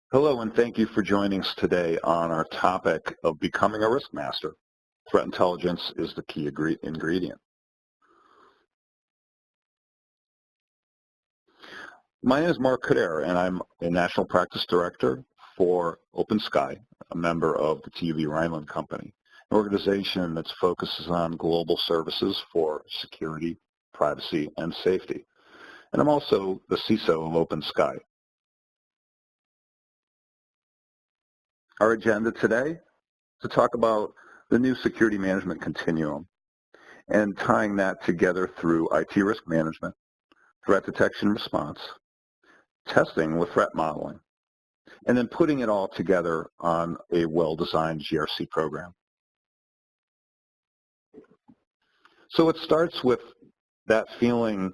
Hello, and thank you for joining us today on our topic of becoming a risk master. Threat intelligence is the key ingredient. My name is Mark Kader, and I'm a National Practice Director for Open Sky, a member of the TV Rhineland Company, an organization that focuses on global services for security, privacy, and safety. And I'm also the CISO of Open Sky. Our agenda today is to talk about the new security management continuum and tying that together through IT risk management, threat detection response, testing with threat modeling, and then putting it all together on a well-designed GRC program. So it starts with that feeling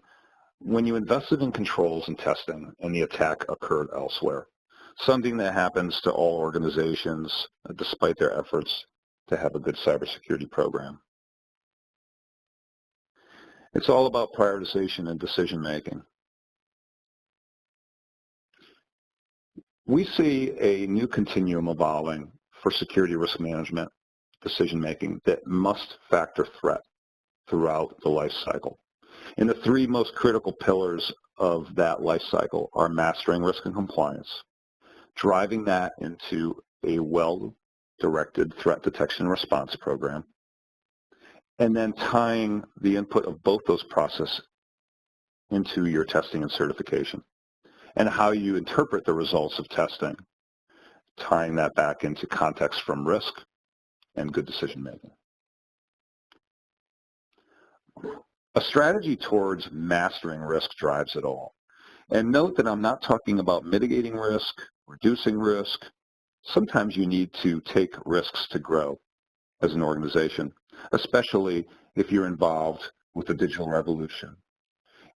when you invested in controls and testing and the attack occurred elsewhere, something that happens to all organizations despite their efforts to have a good cybersecurity program. It's all about prioritization and decision making. We see a new continuum evolving for security risk management decision making that must factor threat throughout the life cycle. And the three most critical pillars of that life cycle are mastering risk and compliance, driving that into a well-directed threat detection response program, and then tying the input of both those processes into your testing and certification, and how you interpret the results of testing, tying that back into context from risk and good decision making. A strategy towards mastering risk drives it all. And note that I'm not talking about mitigating risk, reducing risk. Sometimes you need to take risks to grow as an organization, especially if you're involved with the digital revolution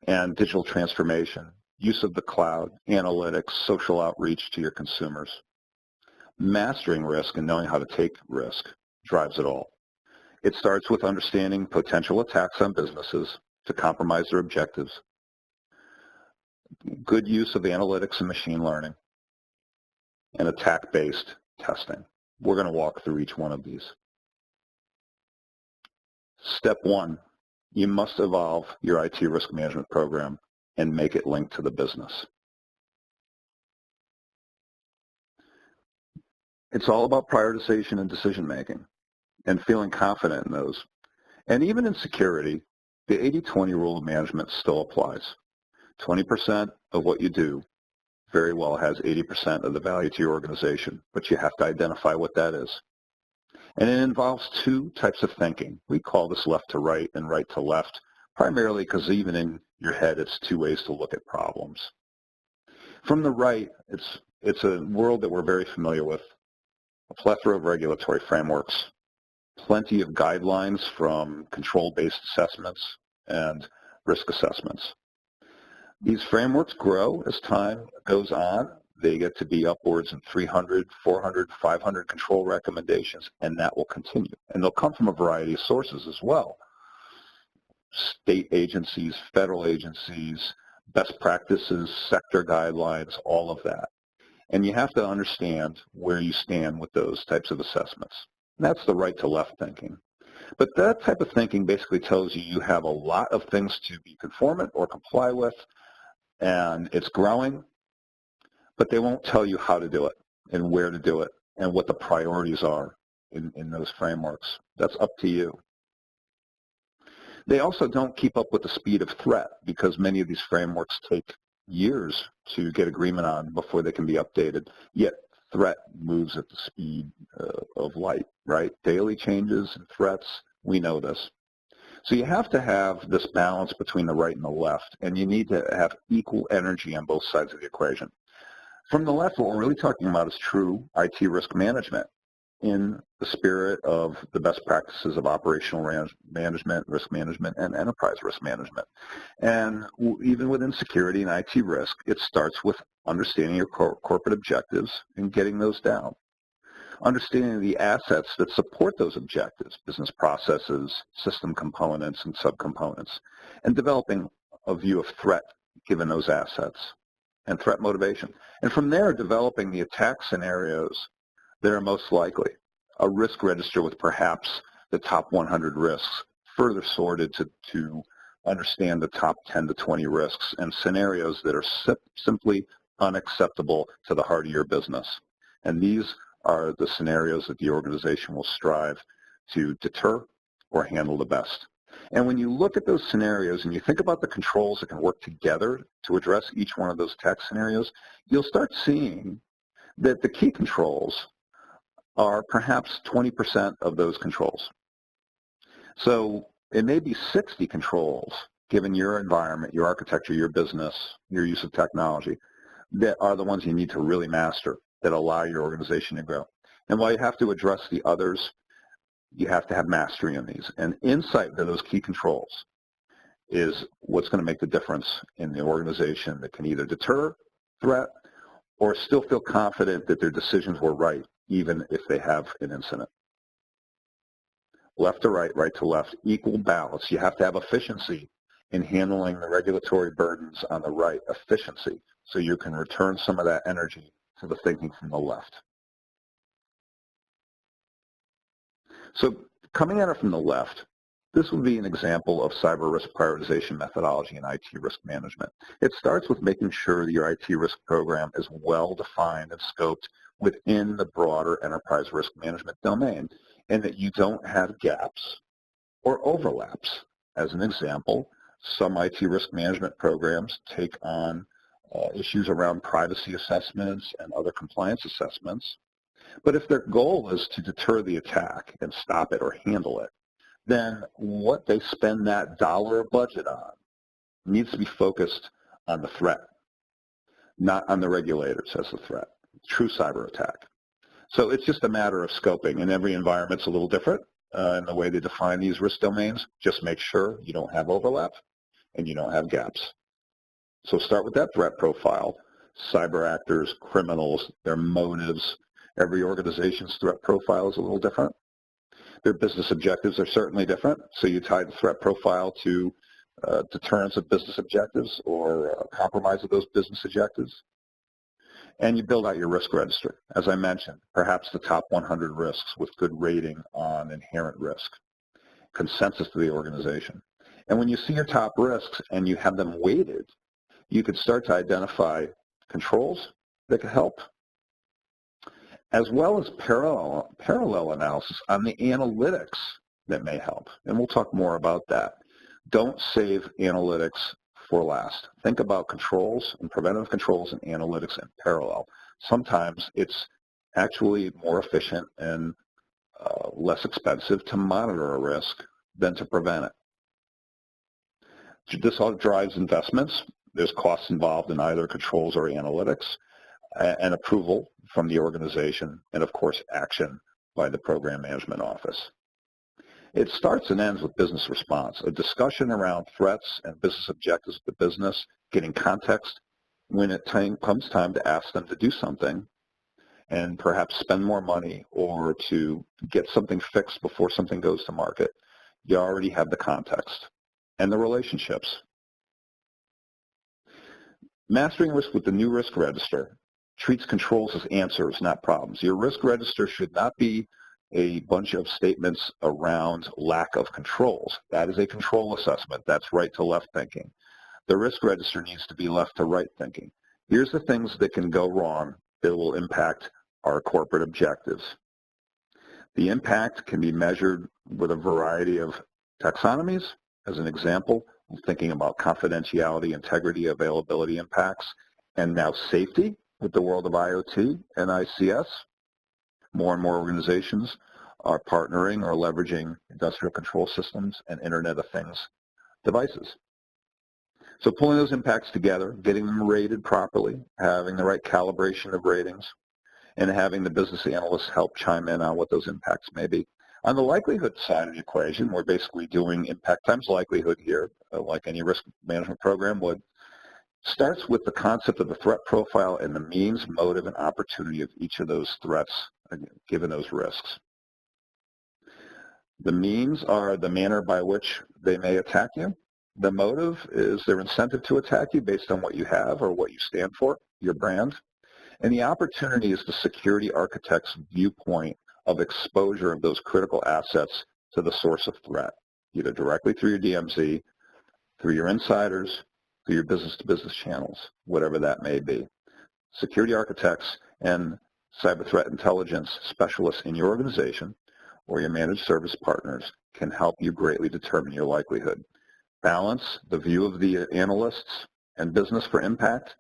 and digital transformation, use of the cloud, analytics, social outreach to your consumers. Mastering risk and knowing how to take risk drives it all. It starts with understanding potential attacks on businesses to compromise their objectives, good use of analytics and machine learning, and attack-based testing. We're going to walk through each one of these. Step one, you must evolve your IT risk management program and make it linked to the business. It's all about prioritization and decision making and feeling confident in those. And even in security, the 80-20 rule of management still applies. 20% of what you do very well has 80% of the value to your organization, but you have to identify what that is. And it involves two types of thinking. We call this left to right and right to left, primarily because even in your head, it's two ways to look at problems. From the right, it's a world that we're very familiar with, a plethora of regulatory frameworks, plenty of guidelines from control-based assessments and risk assessments. These frameworks grow as time goes on. They get to be upwards of 300, 400, 500 control recommendations, and that will continue. And they'll come from a variety of sources as well. State agencies, federal agencies, best practices, sector guidelines, all of that. And you have to understand where you stand with those types of assessments. And that's the right to left thinking. But that type of thinking basically tells you you have a lot of things to be conformant or comply with, and it's growing, but they won't tell you how to do it and where to do it and what the priorities are in those frameworks. That's up to you. They also don't keep up with the speed of threat because many of these frameworks take years to get agreement on before they can be updated, yet threat moves at the speed of light, right? Daily changes and threats, we know this. So you have to have this balance between the right and the left, and you need to have equal energy on both sides of the equation. From the left, what we're really talking about is true IT risk management in the spirit of the best practices of operational management, risk management, and enterprise risk management. And even within security and IT risk, it starts with understanding your corporate objectives and getting those down. Understanding the assets that support those objectives, business processes, system components, and subcomponents, and developing a view of threat given those assets. and threat motivation. And from there, developing the attack scenarios that are most likely. A risk register with perhaps the top 100 risks, further sorted to understand the top 10 to 20 risks and scenarios that are simply unacceptable to the heart of your business. And these are the scenarios that the organization will strive to deter or handle the best. And when you look at those scenarios and you think about the controls that can work together to address each one of those attack scenarios, you'll start seeing that the key controls are perhaps 20% of those controls. So it may be 60 controls, given your environment, your architecture, your business, your use of technology, that are the ones you need to really master that allow your organization to grow. And while you have to address the others, you have to have mastery in these. And insight into those key controls is what's going to make the difference in the organization that can either deter threat or still feel confident that their decisions were right, even if they have an incident. Left to right, right to left, equal balance. You have to have efficiency in handling the regulatory burdens on the right, efficiency, so you can return some of that energy to the thinking from the left. So coming at it from the left, this would be an example of cyber risk prioritization methodology in IT risk management. It starts with making sure that your IT risk program is well defined and scoped within the broader enterprise risk management domain, and that you don't have gaps or overlaps. As an example, some IT risk management programs take on issues around privacy assessments and other compliance assessments. But if their goal is to deter the attack and stop it or handle it, then what they spend that dollar of budget on needs to be focused on the threat, not on the regulators as the threat. True cyber attack. So it's just a matter of scoping, and every environment's a little different in the way they define these risk domains. Just make sure you don't have overlap and you don't have gaps. So start with that threat profile. Cyber actors, criminals, their motives. Every organization's threat profile is a little different. Their business objectives are certainly different. So you tie the threat profile to deterrence of business objectives or compromise of those business objectives. And you build out your risk register. As I mentioned, perhaps the top 100 risks with good rating on inherent risk, consensus to the organization. And when you see your top risks and you have them weighted, you could start to identify controls that could help, as well as parallel analysis on the analytics that may help. And we'll talk more about that. Don't save analytics for last. Think about controls and preventive controls and analytics in parallel. Sometimes it's actually more efficient and less expensive to monitor a risk than to prevent it. This all drives investments. There's costs involved in either controls or analytics, and approval from the organization, and of course action by the program management office. It starts and ends with business response, a discussion around threats and business objectives of the business, getting context when it comes time to ask them to do something and perhaps spend more money or to get something fixed before something goes to market. You already have the context and the relationships. Mastering risk with the new risk register treats controls as answers, not problems. Your risk register should not be a bunch of statements around lack of controls. That is a control assessment. That's right to left thinking. The risk register needs to be left to right thinking. Here's the things that can go wrong that will impact our corporate objectives. The impact can be measured with a variety of taxonomies. As an example, thinking about confidentiality, integrity, availability impacts, and now safety with the world of IoT and ICS. More and more organizations are partnering or leveraging industrial control systems and Internet of Things devices. So pulling those impacts together, getting them rated properly, having the right calibration of ratings, and having the business analysts help chime in on what those impacts may be. On the likelihood side of the equation, we're basically doing impact times likelihood here, like any risk management program would. Starts with the concept of the threat profile and the means, motive, and opportunity of each of those threats, given those risks. The means are the manner by which they may attack you. The motive is their incentive to attack you based on what you have or what you stand for, your brand. And the opportunity is the security architect's viewpoint of exposure of those critical assets to the source of threat, either directly through your DMZ, through your insiders, through your business-to-business channels, whatever that may be. Security architects and cyber threat intelligence specialists in your organization or your managed service partners can help you greatly determine your likelihood. Balance the view of the analysts and business for impact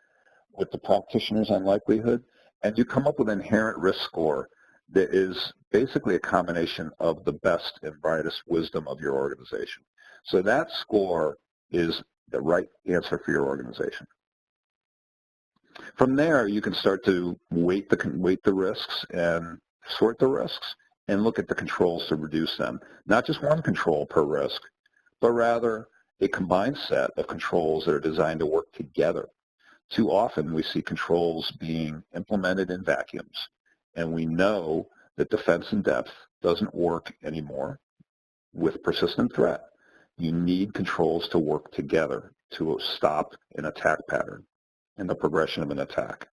with the practitioners on likelihood, and you come up with an inherent risk score that is basically a combination of the best and brightest wisdom of your organization. So that score is the right answer for your organization. From there, you can start to weight the risks and sort the risks and look at the controls to reduce them. Not just one control per risk, but rather a combined set of controls that are designed to work together. Too often we see controls being implemented in vacuums, and we know that defense in depth doesn't work anymore with persistent threat. You need controls to work together to stop an attack pattern and the progression of an attack.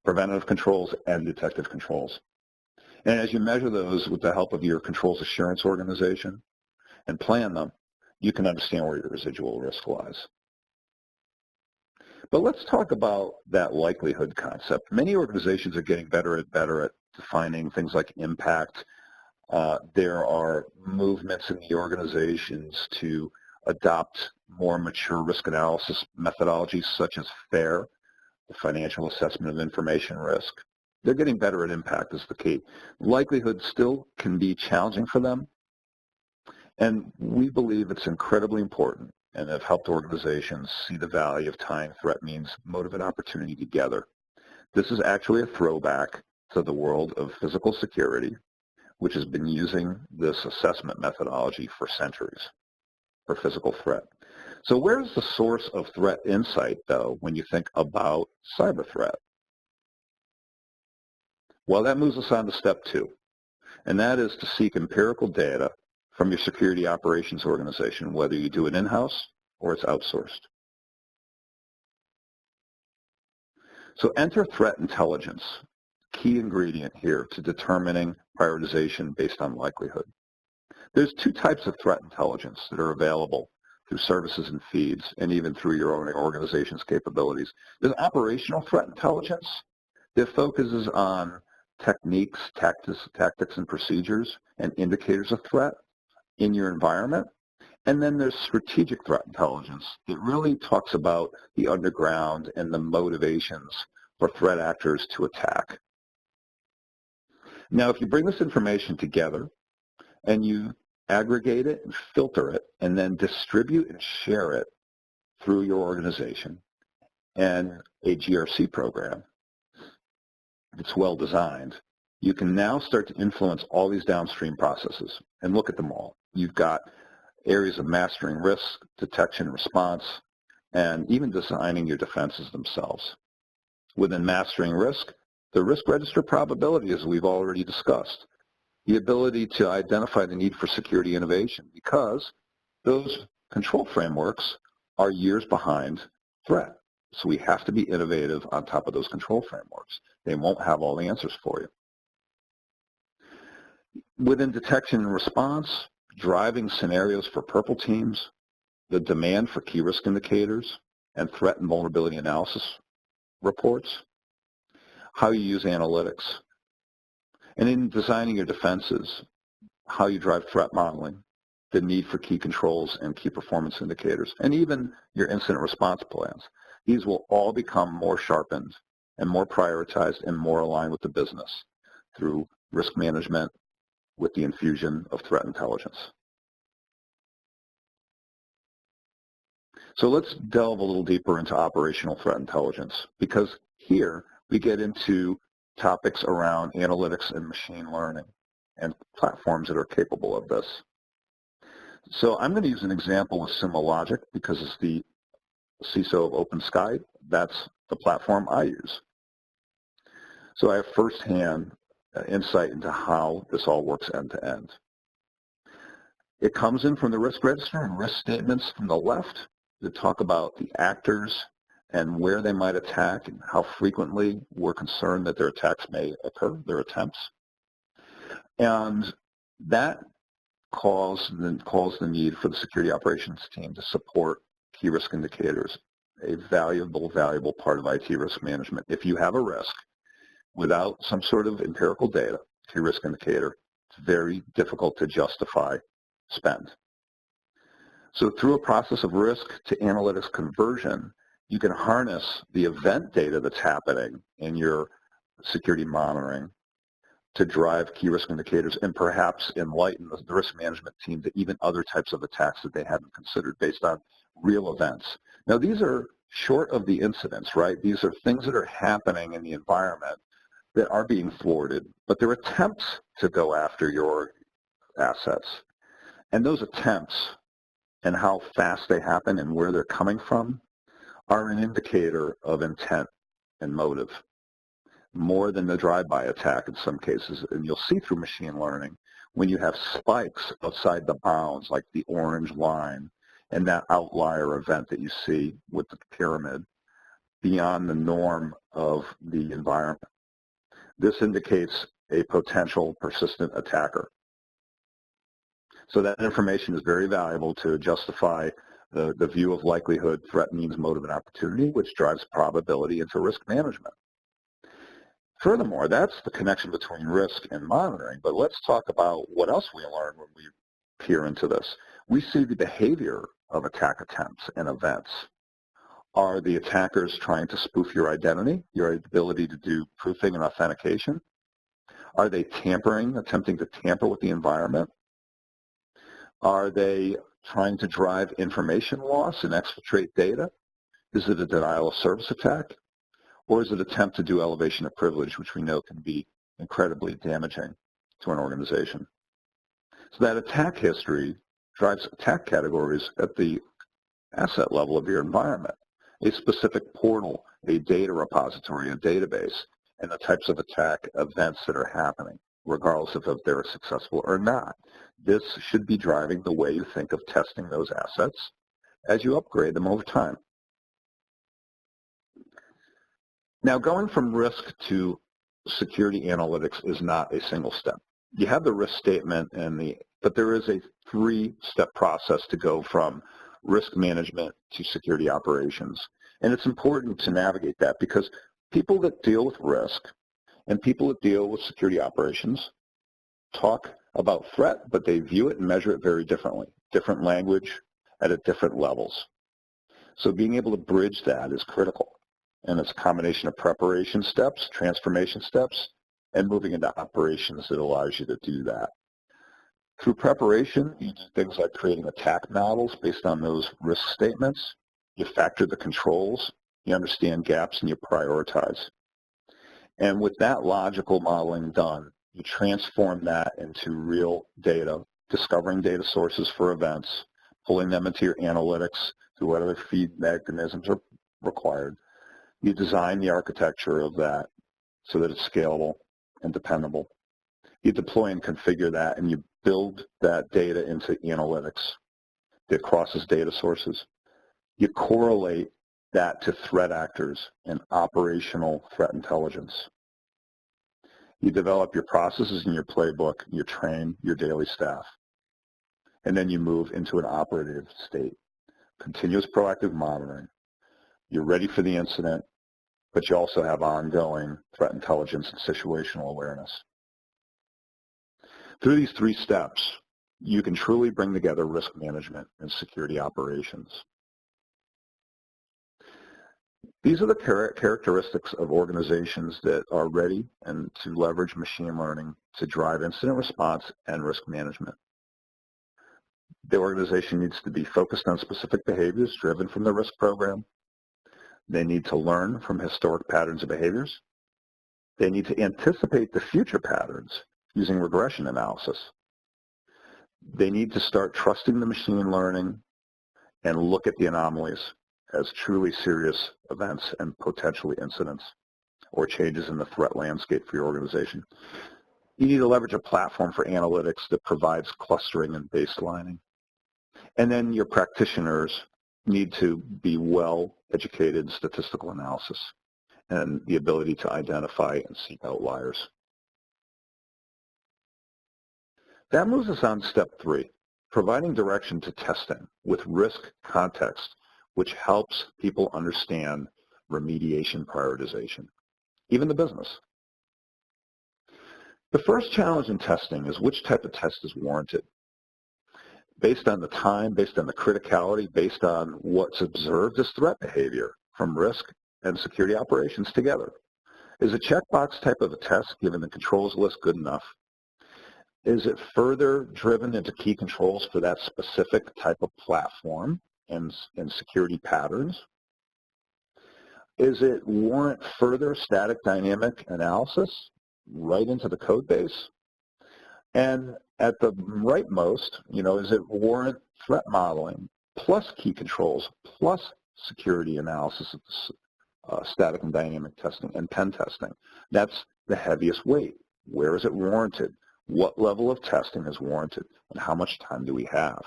Preventative controls and detective controls. And as you measure those with the help of your controls assurance organization and plan them, you can understand where your residual risk lies. But let's talk about that likelihood concept. Many organizations are getting better at defining things like impact. There are movements in the organizations to adopt more mature risk analysis methodologies such as FAIR, the Financial Assessment of Information Risk. They're getting better at impact is the key. Likelihood still can be challenging for them, and we believe it's incredibly important and have helped organizations see the value of tying threat means, motive, and opportunity together. This is actually a throwback to the world of physical security, which has been using this assessment methodology for centuries for physical threat. So where's the source of threat insight, though, when you think about cyber threat? Well, that moves us on to step 2, and that is to seek empirical data from your security operations organization, whether you do it in-house or it's outsourced. So enter threat intelligence, key ingredient here to determining prioritization based on likelihood. There's 2 types of threat intelligence that are available through services and feeds, and even through your own organization's capabilities. There's operational threat intelligence that focuses on techniques, tactics, and procedures and indicators of threat in your environment. And then there's strategic threat intelligence that really talks about the underground and the motivations for threat actors to attack. Now, if you bring this information together and you aggregate it and filter it and then distribute and share it through your organization and a GRC program that's well designed, you can now start to influence all these downstream processes and look at them all. You've got areas of mastering risk, detection and response, and even designing your defenses themselves. Within mastering risk, the risk register probability, as we've already discussed, the ability to identify the need for security innovation, because those control frameworks are years behind threat. So we have to be innovative on top of those control frameworks. They won't have all the answers for you. Within detection and response, driving scenarios for purple teams, the demand for key risk indicators, and threat and vulnerability analysis reports, how you use analytics. And in designing your defenses, how you drive threat modeling, the need for key controls and key performance indicators, and even your incident response plans. These will all become more sharpened and more prioritized and more aligned with the business through risk management with the infusion of threat intelligence. So let's delve a little deeper into operational threat intelligence, because here we get into topics around analytics and machine learning and platforms that are capable of this. So I'm going to use an example with SimiLogic because it's the CISO of OpenSky. That's the platform I use. So I have firsthand insight into how this all works end to end. It comes in from the risk register and risk statements from the left that talk about the actors and where they might attack and how frequently we're concerned that their attacks may occur, their attempts. And that calls the need for the security operations team to support key risk indicators, a valuable part of IT risk management. If you have a risk without some sort of empirical data, key risk indicator, it's very difficult to justify spend. So through a process of risk to analytics conversion, you can harness the event data that's happening in your security monitoring to drive key risk indicators and perhaps enlighten the risk management team to even other types of attacks that they hadn't considered based on real events. Now, these are short of the incidents, right? These are things that are happening in the environment that are being thwarted, but they're attempts to go after your assets. And those attempts and how fast they happen and where they're coming from are an indicator of intent and motive, more than the drive-by attack in some cases. And you'll see through machine learning when you have spikes outside the bounds, like the orange line, and that outlier event that you see with the pyramid beyond the norm of the environment. This indicates a potential persistent attacker. So that information is very valuable to justify the view of likelihood, threat, means, motive, and opportunity, which drives probability into risk management. Furthermore, that's the connection between risk and monitoring, but let's talk about what else we learn when we peer into this. We see the behavior of attack attempts and events. Are the attackers trying to spoof your identity, your ability to do proofing and authentication? Are they tampering, attempting to tamper with the environment? Are they trying to drive information loss and exfiltrate data? Is it a denial of service attack? Or is it an attempt to do elevation of privilege, which we know can be incredibly damaging to an organization? So that attack history drives attack categories at the asset level of your environment, a specific portal, a data repository, a database, and the types of attack events that are happening, regardless of if they're successful or not. This should be driving the way you think of testing those assets as you upgrade them over time. Now, going from risk to security analytics is not a single step. You have the risk statement, but there is a three-step process to go from risk management to security operations. And it's important to navigate that because people that deal with risk and people that deal with security operations talk about threat, but they view it and measure it very differently, different language at different levels. So being able to bridge that is critical. And it's a combination of preparation steps, transformation steps, and moving into operations that allows you to do that. Through preparation, you do things like creating attack models based on those risk statements. You factor the controls, you understand gaps, and you prioritize. And with that logical modeling done, you transform that into real data, discovering data sources for events, pulling them into your analytics through whatever feed mechanisms are required. You design the architecture of that so that it's scalable and dependable. You deploy and configure that, and you build that data into analytics that crosses data sources. You correlate that to threat actors and operational threat intelligence. You develop your processes and your playbook, you train your daily staff, and then you move into an operative state. Continuous proactive monitoring. You're ready for the incident, but you also have ongoing threat intelligence and situational awareness. Through these three steps, you can truly bring together risk management and security operations. These are the characteristics of organizations that are ready and to leverage machine learning to drive incident response and risk management. The organization needs to be focused on specific behaviors driven from the risk program. They need to learn from historic patterns of behaviors. They need to anticipate the future patterns using regression analysis. They need to start trusting the machine learning and look at the anomalies as truly serious events and potentially incidents or changes in the threat landscape for your organization. You need to leverage a platform for analytics that provides clustering and baselining. And then your practitioners need to be well educated in statistical analysis and the ability to identify and seek outliers. That moves us on to step 3, providing direction to testing with risk context, which helps people understand remediation prioritization, even the business. The first challenge in testing is which type of test is warranted. Based on the time, based on the criticality, based on what's observed as threat behavior from risk and security operations together. Is a checkbox type of a test given the controls list good enough? Is it further driven into key controls for that specific type of platform and security patterns? Is it warrant further static dynamic analysis right into the code base? And at the rightmost, is it warrant threat modeling plus key controls plus security analysis of static and dynamic testing and pen testing? That's the heaviest weight. Where is it warranted? What level of testing is warranted? And how much time do we have?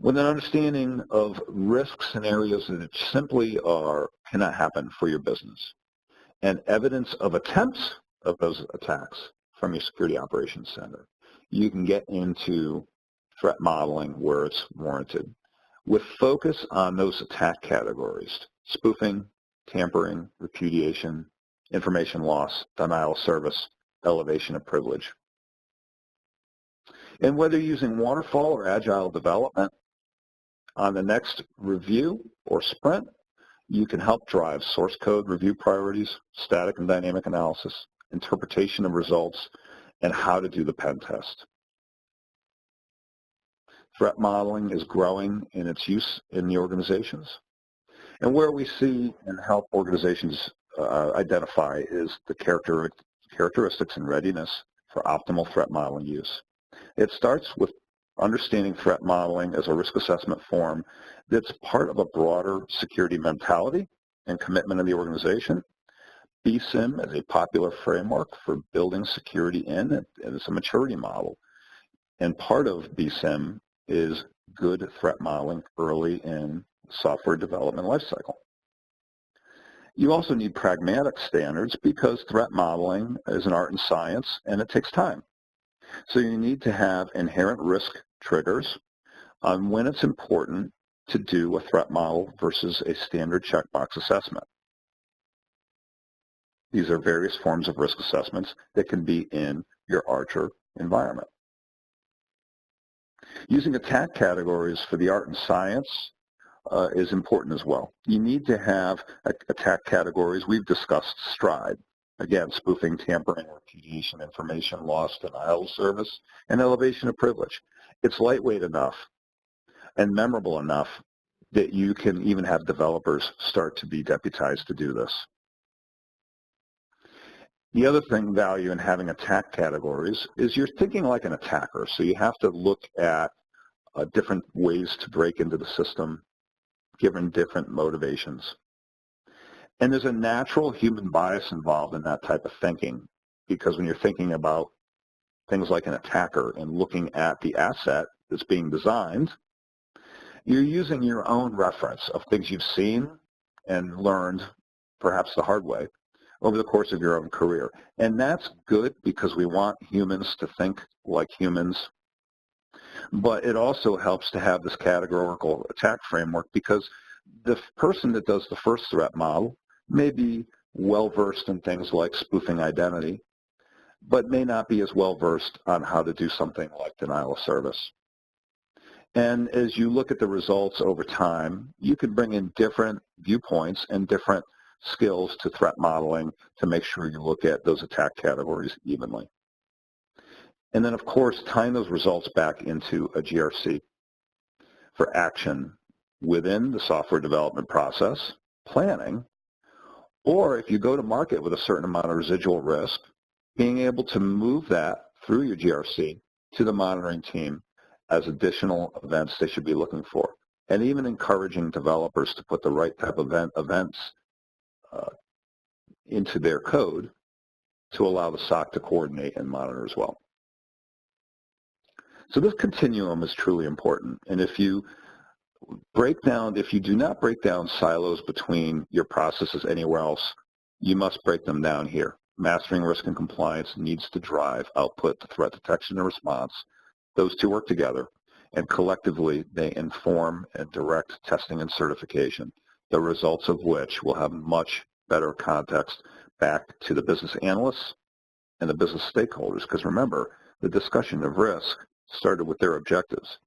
With an understanding of risk scenarios that simply cannot happen for your business, and evidence of attempts of those attacks from your security operations center, you can get into threat modeling where it's warranted, with focus on those attack categories: spoofing, tampering, repudiation, information loss, denial of service, elevation of privilege. And whether using waterfall or agile development, on the next review or sprint, you can help drive source code review priorities, static and dynamic analysis, interpretation of results, and how to do the pen test. Threat modeling is growing in its use in the organizations. And where we see and help organizations identify is the characteristics and readiness for optimal threat modeling use. It starts with understanding threat modeling as a risk assessment form that's part of a broader security mentality and commitment of the organization. BSIM is a popular framework for building security in, and it's a maturity model. And part of BSIM is good threat modeling early in software development lifecycle. You also need pragmatic standards because threat modeling is an art and science and it takes time. So you need to have inherent risk triggers on when it's important to do a threat model versus a standard checkbox assessment. These are various forms of risk assessments that can be in your Archer environment. Using attack categories for the art and science is important as well. You need to have attack categories. We've discussed STRIDE. Again, spoofing, tampering, repudiation, information loss, denial of service, and elevation of privilege. It's lightweight enough and memorable enough that you can even have developers start to be deputized to do this. The other value in having attack categories is you're thinking like an attacker. So you have to look at different ways to break into the system, given different motivations. And there's a natural human bias involved in that type of thinking, because when you're thinking about things like an attacker and looking at the asset that's being designed, you're using your own reference of things you've seen and learned, perhaps the hard way, over the course of your own career. And that's good because we want humans to think like humans. But it also helps to have this categorical attack framework because the person that does the first threat model may be well-versed in things like spoofing identity, but may not be as well-versed on how to do something like denial of service. And as you look at the results over time, you can bring in different viewpoints and different skills to threat modeling to make sure you look at those attack categories evenly. And then, of course, tying those results back into a GRC for action within the software development process, planning, or if you go to market with a certain amount of residual risk, being able to move that through your GRC to the monitoring team as additional events they should be looking for, and even encouraging developers to put the right type of events into their code to allow the SOC to coordinate and monitor as well. So this continuum is truly important. And if you do not break down silos between your processes anywhere else, you must break them down here. Mastering risk and compliance needs to drive output to threat detection and response. Those two work together, and collectively they inform and direct testing and certification, the results of which will have much better context back to the business analysts and the business stakeholders, because remember, the discussion of risk started with their objectives.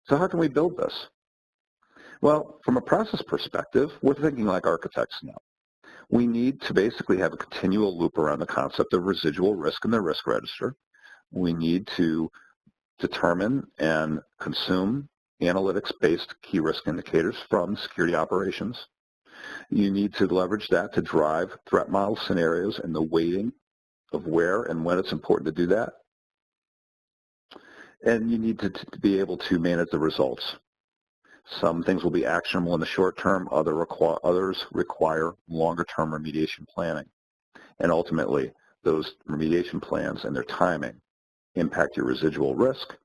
So how can we build this? Well, from a process perspective, we're thinking like architects now. We need to basically have a continual loop around the concept of residual risk in the risk register. We need to determine and consume analytics-based key risk indicators from security operations. You need to leverage that to drive threat model scenarios and the weighting of where and when it's important to do that. And you need to be able to manage the results. Some things will be actionable in the short term, others require longer-term remediation planning. And ultimately, those remediation plans and their timing impact your residual risk,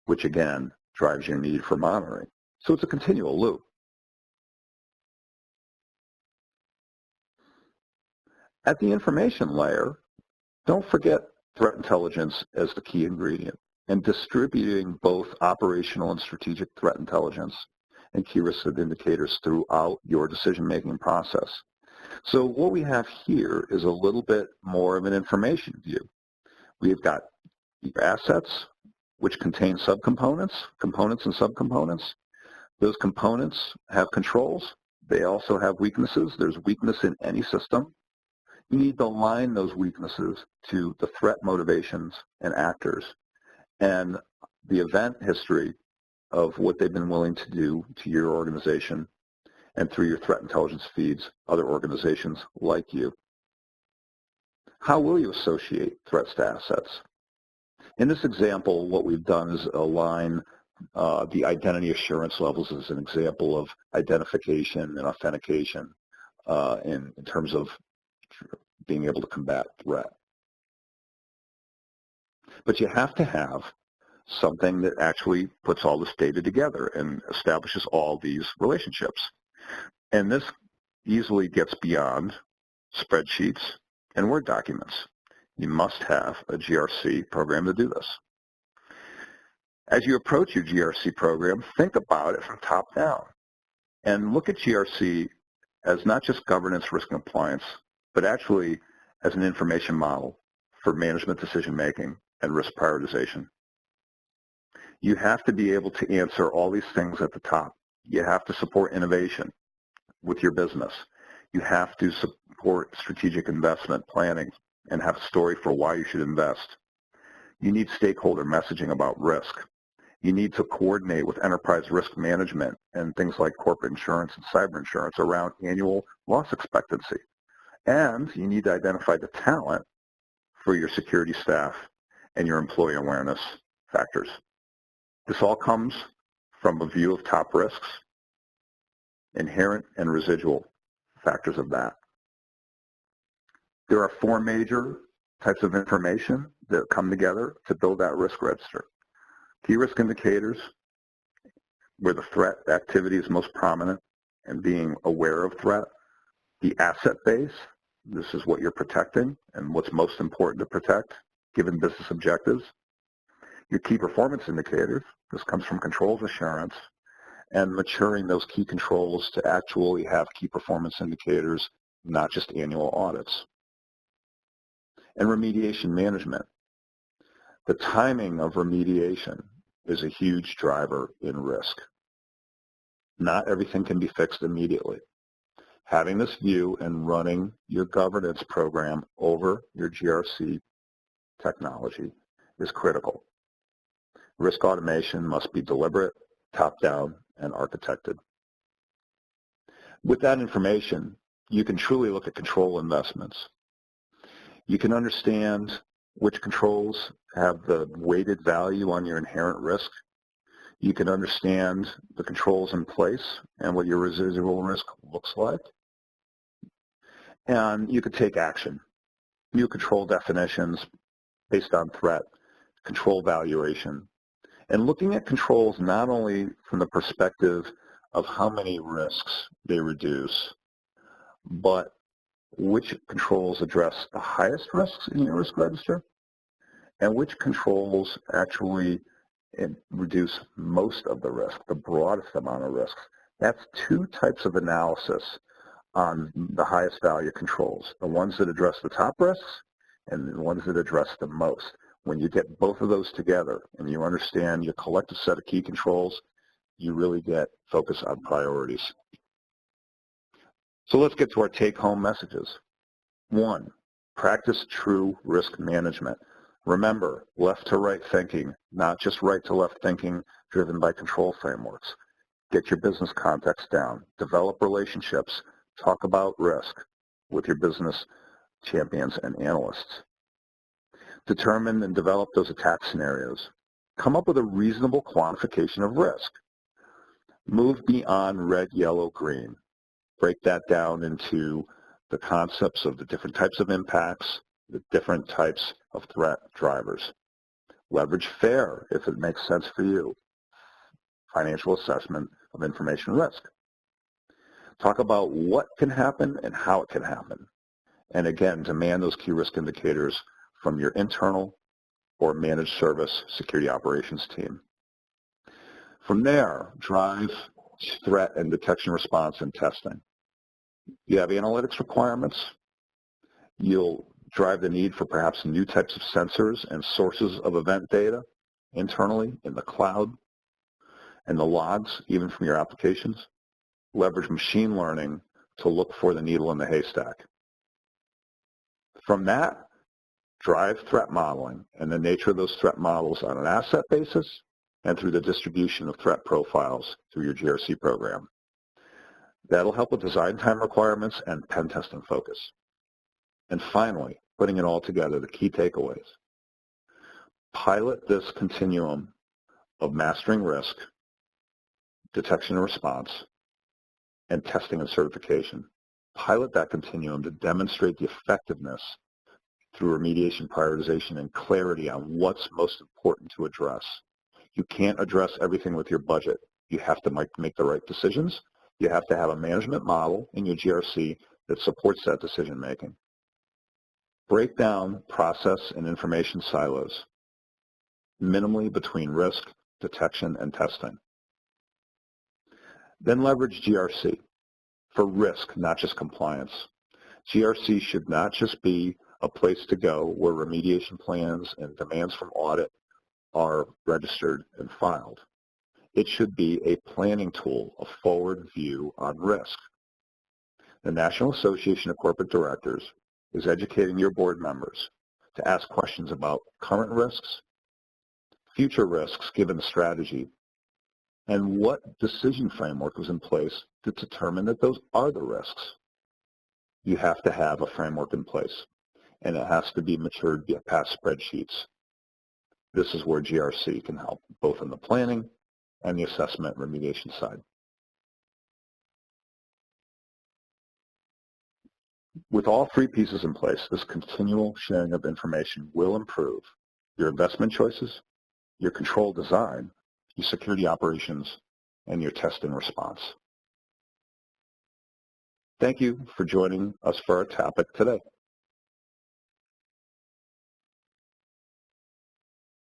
which again drives your need for monitoring. So it's a continual loop. At the information layer, don't forget threat intelligence as the key ingredient, and distributing both operational and strategic threat intelligence and key risk indicators throughout your decision-making process. So what we have here is a little bit more of an information view. We've got your assets, which contain subcomponents, components and subcomponents. Those components have controls. They also have weaknesses. There's weakness in any system. You need to align those weaknesses to the threat motivations and actors and the event history of what they've been willing to do to your organization and through your threat intelligence feeds, other organizations like you. How will you associate threats to assets? In this example, what we've done is align the identity assurance levels as an example of identification and authentication in terms of being able to combat threat. But you have to have something that actually puts all this data together and establishes all these relationships. And this easily gets beyond spreadsheets and Word documents. You must have a GRC program to do this. As you approach your GRC program, think about it from top down and look at GRC as not just governance, risk, and compliance, but actually as an information model for management decision-making and risk prioritization. You have to be able to answer all these things at the top. You have to support innovation with your business. You have to support strategic investment planning and have a story for why you should invest. You need stakeholder messaging about risk. You need to coordinate with enterprise risk management and things like corporate insurance and cyber insurance around annual loss expectancy. And you need to identify the talent for your security staff and your employee awareness factors. This all comes from a view of top risks, inherent and residual factors of that. There are four major types of information that come together to build that risk register. Key risk indicators, where the threat activity is most prominent and being aware of threat. The asset base, this is what you're protecting and what's most important to protect given business objectives. Your key performance indicators, this comes from controls assurance and maturing those key controls to actually have key performance indicators, not just annual audits. And remediation management. The timing of remediation is a huge driver in risk. Not everything can be fixed immediately. Having this view and running your governance program over your GRC technology is critical. Risk automation must be deliberate, top-down, and architected. With that information, you can truly look at control investments. You can understand which controls have the weighted value on your inherent risk. You can understand the controls in place and what your residual risk looks like. And you could take action. new control definitions based on threat, control valuation, and looking at controls not only from the perspective of how many risks they reduce, but which controls address the highest risks in your risk register and which controls actually reduce most of the risk, the broadest amount of risks. That's two types of analysis on the highest value controls, the ones that address the top risks and the ones that address the most. When you get both of those together and you understand your collective set of key controls, you really get focus on priorities. So let's get to our take-home messages. 1, practice true risk management. Remember, left to right thinking, not just right to left thinking driven by control frameworks. Get your business context down. Develop relationships. Talk about risk with your business champions and analysts. Determine and develop those attack scenarios. Come up with a reasonable quantification of risk. Move beyond red, yellow, green. Break that down into the concepts of the different types of impacts, the different types of threat drivers. Leverage FAIR if it makes sense for you. Financial assessment of information risk. Talk about what can happen and how it can happen. And again, demand those key risk indicators from your internal or managed service security operations team. From there, drive threat and detection response and testing. You have analytics requirements. You'll drive the need for perhaps new types of sensors and sources of event data internally in the cloud and the logs, even from your applications. Leverage machine learning to look for the needle in the haystack. From that, drive threat modeling and the nature of those threat models on an asset basis and through the distribution of threat profiles through your GRC program. That'll help with design time requirements and pen testing focus. And finally, putting it all together, the key takeaways. Pilot this continuum of mastering risk, detection and response, and testing and certification. Pilot that continuum to demonstrate the effectiveness through remediation, prioritization, and clarity on what's most important to address. You can't address everything with your budget. You have to make the right decisions. You have to have a management model in your GRC that supports that decision making. Break down process and information silos, minimally between risk, detection, and testing. Then leverage GRC for risk, not just compliance. GRC should not just be a place to go where remediation plans and demands from audit are registered and filed. It should be a planning tool, a forward view on risk. The National Association of Corporate Directors is educating your board members to ask questions about current risks, future risks given the strategy, and what decision framework was in place to determine that those are the risks. You have to have a framework in place, and it has to be matured past spreadsheets. This is where GRC can help, both in the planning and the assessment remediation side. With all three pieces in place, this continual sharing of information will improve your investment choices, your control design, your security operations, and your test and response. Thank you for joining us for our topic today.